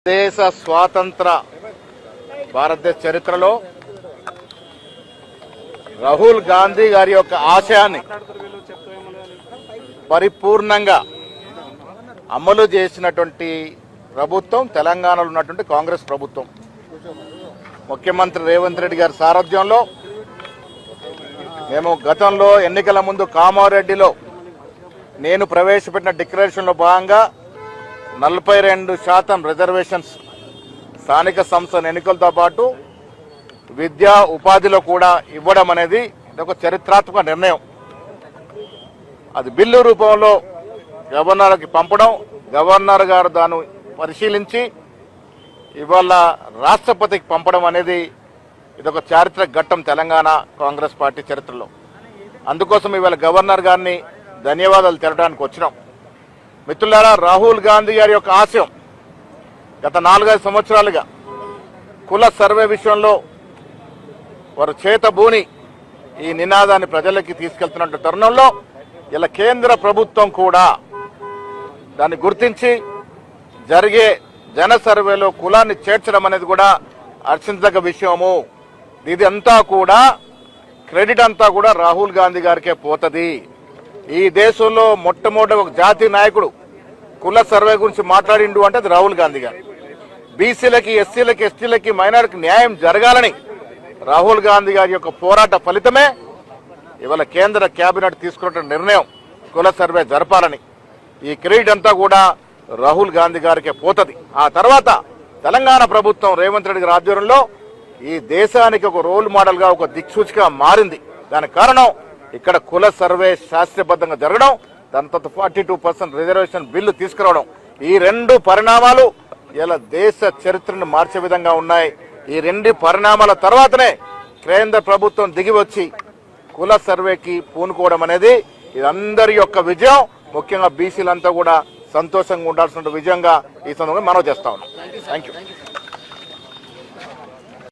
దేశ స్వాతంత్ర భారతదేశ చరిత్రలో రాహుల్ గాంధీ గారి యొక్క ఆశయాన్ని పరిపూర్ణంగా అమలు చేసినటువంటి ప్రభుత్వం తెలంగాణలో ఉన్నటువంటి కాంగ్రెస్ ప్రభుత్వం. ముఖ్యమంత్రి రేవంత్ రెడ్డి గారి సారథ్యంలో మేము గతంలో ఎన్నికల ముందు కామారెడ్డిలో నేను ప్రవేశపెట్టిన డిక్లరేషన్లో భాగంగా 42% రిజర్వేషన్స్ స్థానిక సంస్థల ఎన్నికలతో పాటు విద్యా ఉపాధిలో కూడా ఇవ్వడం అనేది ఒక చరిత్రాత్మక నిర్ణయం. అది బిల్లు రూపంలో గవర్నర్కి పంపడం, గవర్నర్ గారు దాన్ని పరిశీలించి ఇవాళ రాష్ట్రపతికి పంపడం అనేది ఇదొక చారిత్రక ఘట్టం తెలంగాణ కాంగ్రెస్ పార్టీ చరిత్రలో. అందుకోసం ఇవాళ గవర్నర్ గారిని ధన్యవాదాలు తెలపడానికి వచ్చినాం. మిత్రులారా, రాహుల్ గాంధీ గారి యొక్క ఆశయం గత 4-5 సంవత్సరాలుగా కుల సర్వే విషయంలో వారు చేతబూని ఈ నినాదాన్ని ప్రజలకి తీసుకెళ్తున్న తరుణంలో ఇలా కేంద్ర ప్రభుత్వం కూడా దాన్ని గుర్తించి జరిగే జన సర్వేలో కులాన్ని చేర్చడం అనేది కూడా హర్షించదగ్గ విషయము. ఇది అంతా కూడా క్రెడిట్ అంతా కూడా రాహుల్ గాంధీ గారికే పోతుంది. ఈ దేశంలో మొట్టమొదటి ఒక జాతీయ నాయకుడు కుల సర్వే గురించి మాట్లాడిండు అంటే అది రాహుల్ గాంధీ గారు. బీసీలకి, ఎస్సీలకి, ఎస్టీలకి, మైనారిటీకి న్యాయం జరగాలని రాహుల్ గాంధీ గారి యొక్క పోరాట ఫలితమే ఇవాళ కేంద్ర కేబినెట్ తీసుకున్న నిర్ణయం కుల సర్వే జరపాలని. ఈ క్రెడిట్ అంతా కూడా రాహుల్ గాంధీ గారికే పోతుంది. ఆ తర్వాత తెలంగాణ ప్రభుత్వం రేవంత్ రెడ్డి గారి ఆధ్వర్యంలో ఈ దేశానికి ఒక రోల్ మోడల్ గా, ఒక దిక్సూచిగా మారింది. దానికి కారణం ఇక్కడ కుల సర్వే శాస్త్రీయబద్ధంగా జరగడం, దాని తర్వాత 42% రిజర్వేషన్ బిల్లు తీసుకురావడం. ఈ 2 పరిణామాలు ఇలా దేశ చరిత్రను మార్చే విధంగా ఉన్నాయి. ఈ 2 పరిణామాల తర్వాతనే కేంద్ర ప్రభుత్వం దిగి వచ్చి కుల సర్వేకి పూనుకోవడం అనేది ఇది అందరి యొక్క విజయం. ముఖ్యంగా బీసీలంతా కూడా సంతోషంగా ఉండాల్సిన విజయంగా ఈ సందర్భంగా మనవి చేస్తా ఉన్నాం. Thank you.